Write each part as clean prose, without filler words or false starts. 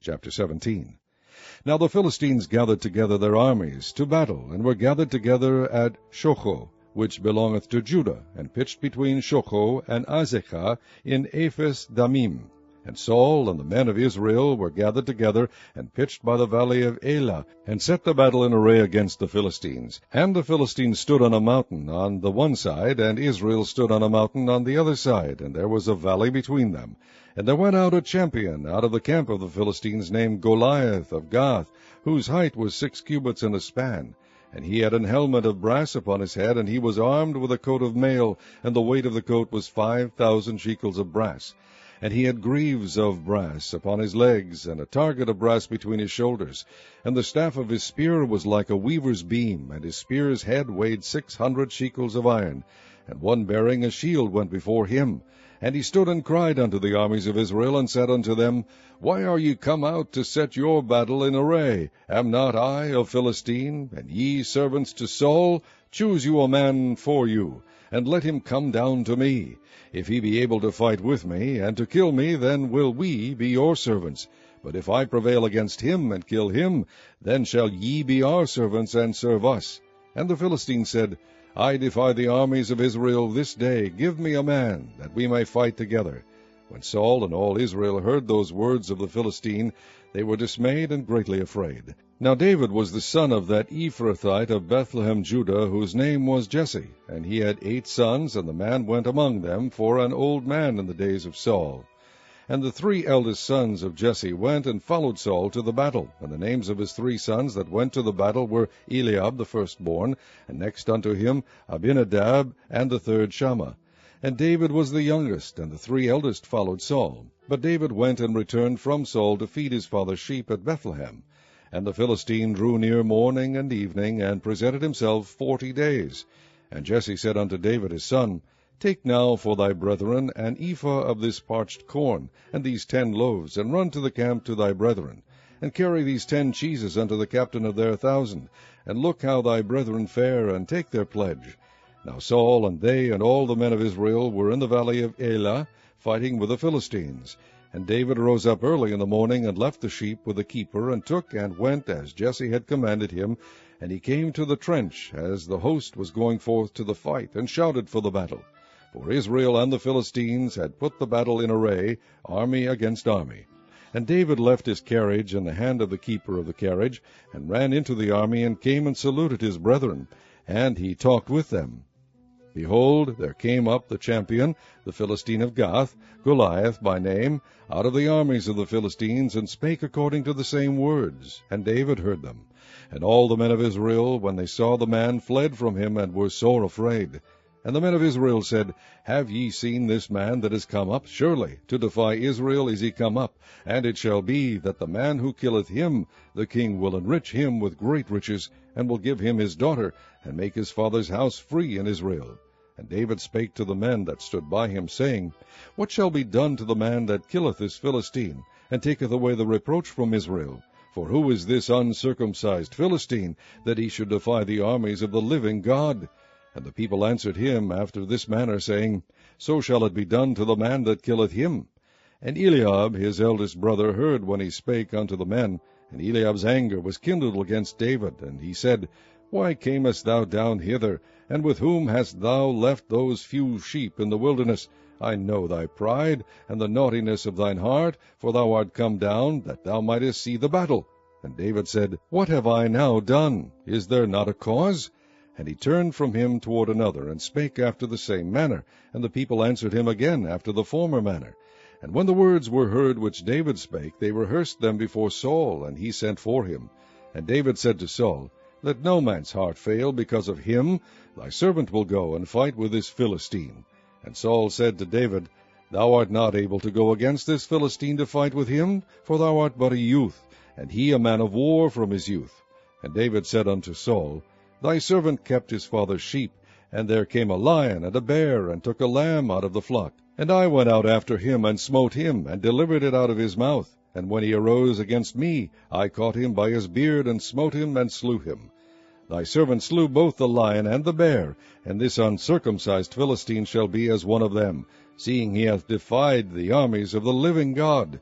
Chapter 17. Now the Philistines gathered together their armies to battle, and were gathered together at Shocho, which belongeth to Judah, and pitched between Shocho and Azekah in Ephes Dammim. And Saul and the men of Israel were gathered together, and pitched by the valley of Elah, and set the battle in array against the Philistines. And the Philistines stood on a mountain on the one side, and Israel stood on a mountain on the other side, and there was a valley between them. And there went out a champion out of the camp of the Philistines, named Goliath of Gath, whose height was 6 cubits and a span. And he had an helmet of brass upon his head, and he was armed with a coat of mail, and the weight of the coat was 5,000 shekels of brass. And he had greaves of brass upon his legs, and a target of brass between his shoulders. And the staff of his spear was like a weaver's beam, and his spear's head weighed 600 shekels of iron. And one bearing a shield went before him. And he stood and cried unto the armies of Israel, and said unto them, Why are ye come out to set your battle in array? Am not I a Philistine, and ye servants to Saul? Choose you a man for you, and let him come down to me. If he be able to fight with me, and to kill me, then will we be your servants. But if I prevail against him, and kill him, then shall ye be our servants, and serve us. And the Philistines said, I defy the armies of Israel this day. Give me a man, that we may fight together. When Saul and all Israel heard those words of the Philistine, they were dismayed and greatly afraid. Now David was the son of that Ephrathite of Bethlehem, Judah, whose name was Jesse. And he had 8 sons, and the man went among them for an old man in the days of Saul. And the 3 eldest sons of Jesse went and followed Saul to the battle. And the names of his 3 sons that went to the battle were Eliab the firstborn, and next unto him Abinadab, and the third Shammah. And David was the youngest, and the 3 eldest followed Saul. But David went and returned from Saul to feed his father's sheep at Bethlehem. And the Philistine drew near morning and evening, and presented himself 40 days. And Jesse said unto David his son, Take now for thy brethren an ephah of this parched corn, and these 10 loaves, and run to the camp to thy brethren. And carry these 10 cheeses unto the captain of their 1,000, and look how thy brethren fare, and take their pledge. Now Saul and they and all the men of Israel were in the valley of Elah, fighting with the Philistines. And David rose up early in the morning, and left the sheep with the keeper, and took and went as Jesse had commanded him. And he came to the trench, as the host was going forth to the fight, and shouted for the battle. For Israel and the Philistines had put the battle in array, army against army. And David left his carriage in the hand of the keeper of the carriage, and ran into the army, and came and saluted his brethren. And he talked with them. Behold, there came up the champion, the Philistine of Gath, Goliath by name, out of the armies of the Philistines, and spake according to the same words. And David heard them. And all the men of Israel, when they saw the man, fled from him, and were sore afraid. And the men of Israel said, Have ye seen this man that is come up? Surely to defy Israel is he come up. And it shall be that the man who killeth him, the king will enrich him with great riches, and will give him his daughter, and make his father's house free in Israel. And David spake to the men that stood by him, saying, What shall be done to the man that killeth this Philistine, and taketh away the reproach from Israel? For who is this uncircumcised Philistine, that he should defy the armies of the living God? And the people answered him after this manner, saying, So shall it be done to the man that killeth him. And Eliab his eldest brother heard when he spake unto the men. And Eliab's anger was kindled against David. And he said, Why camest thou down hither? And with whom hast thou left those few sheep in the wilderness? I know thy pride, and the naughtiness of thine heart, for thou art come down, that thou mightest see the battle. And David said, What have I now done? Is there not a cause? And he turned from him toward another, and spake after the same manner. And the people answered him again after the former manner. And when the words were heard which David spake, they rehearsed them before Saul, and he sent for him. And David said to Saul, Let no man's heart fail because of him. Thy servant will go and fight with this Philistine. And Saul said to David, Thou art not able to go against this Philistine to fight with him, for thou art but a youth, and he a man of war from his youth. And David said unto Saul, Thy servant kept his father's sheep, and there came a lion and a bear, and took a lamb out of the flock. And I went out after him, and smote him, and delivered it out of his mouth. And when he arose against me, I caught him by his beard, and smote him, and slew him. Thy servant slew both the lion and the bear, and this uncircumcised Philistine shall be as one of them, seeing he hath defied the armies of the living God.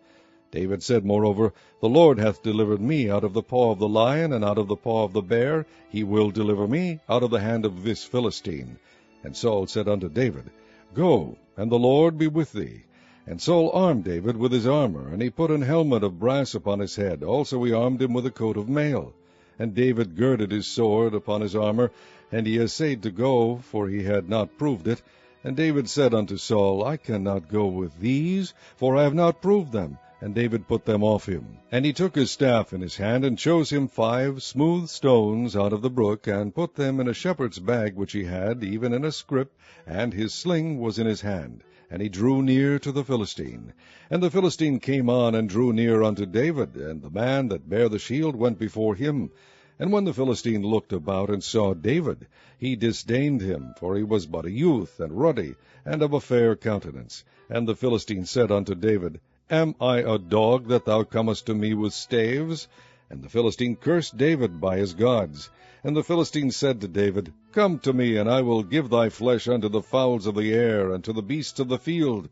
David said, moreover, The Lord hath delivered me out of the paw of the lion, and out of the paw of the bear. He will deliver me out of the hand of this Philistine. And Saul said unto David, Go, and the Lord be with thee. And Saul armed David with his armor, and he put an helmet of brass upon his head. Also he armed him with a coat of mail. And David girded his sword upon his armor, and he essayed to go, for he had not proved it. And David said unto Saul, I cannot go with these, for I have not proved them. And David put them off him. And he took his staff in his hand, and chose him 5 smooth stones out of the brook, and put them in a shepherd's bag which he had, even in a scrip, and his sling was in his hand. And he drew near to the Philistine. And the Philistine came on, and drew near unto David, and the man that bare the shield went before him. And when the Philistine looked about, and saw David, he disdained him, for he was but a youth, and ruddy, and of a fair countenance. And the Philistine said unto David, Am I a dog, that thou comest to me with staves? And the Philistine cursed David by his gods. And the Philistine said to David, Come to me, and I will give thy flesh unto the fowls of the air, and to the beasts of the field.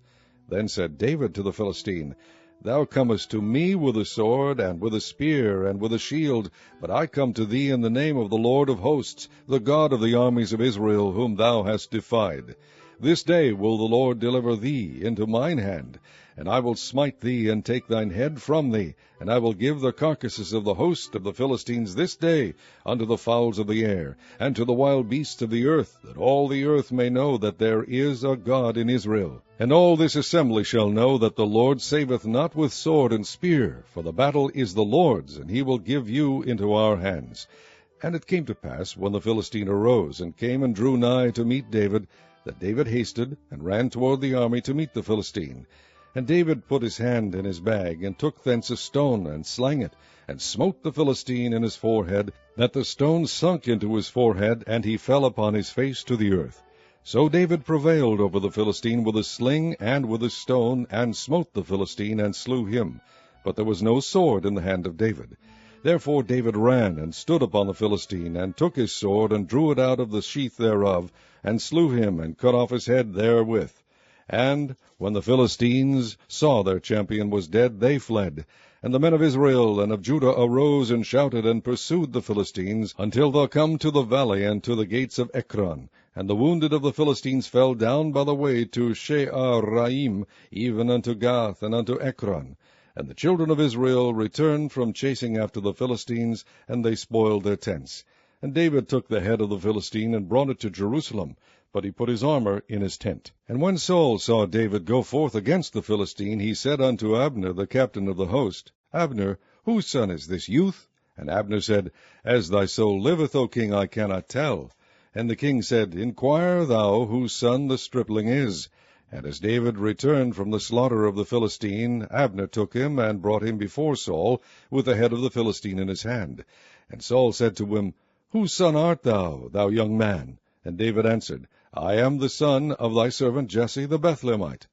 Then said David to the Philistine, Thou comest to me with a sword, and with a spear, and with a shield, but I come to thee in the name of the Lord of hosts, the God of the armies of Israel, whom thou hast defied. This day will the Lord deliver thee into mine hand, and I will smite thee, and take thine head from thee, and I will give the carcasses of the host of the Philistines this day unto the fowls of the air, and to the wild beasts of the earth, that all the earth may know that there is a God in Israel. And all this assembly shall know that the Lord saveth not with sword and spear, for the battle is the Lord's, and he will give you into our hands. And it came to pass, when the Philistine arose, and came and drew nigh to meet David, that David hasted, and ran toward the army to meet the Philistine. And David put his hand in his bag, and took thence a stone, and slang it, and smote the Philistine in his forehead, that the stone sunk into his forehead, and he fell upon his face to the earth. So David prevailed over the Philistine with a sling and with a stone, and smote the Philistine, and slew him. But there was no sword in the hand of David. Therefore David ran, and stood upon the Philistine, and took his sword, and drew it out of the sheath thereof, and slew him, and cut off his head therewith. And when the Philistines saw their champion was dead, they fled. And the men of Israel and of Judah arose and shouted, and pursued the Philistines, until they come to the valley, and to the gates of Ekron. And the wounded of the Philistines fell down by the way to She'araim, even unto Gath, and unto Ekron. And the children of Israel returned from chasing after the Philistines, and they spoiled their tents. And David took the head of the Philistine, and brought it to Jerusalem, but he put his armor in his tent. And when Saul saw David go forth against the Philistine, he said unto Abner, the captain of the host, Abner, whose son is this youth? And Abner said, As thy soul liveth, O king, I cannot tell. And the king said, Inquire thou whose son the stripling is. And as David returned from the slaughter of the Philistine, Abner took him, and brought him before Saul, with the head of the Philistine in his hand. And Saul said to him, Whose son art thou, thou young man? And David answered, I am the son of thy servant Jesse the Bethlehemite.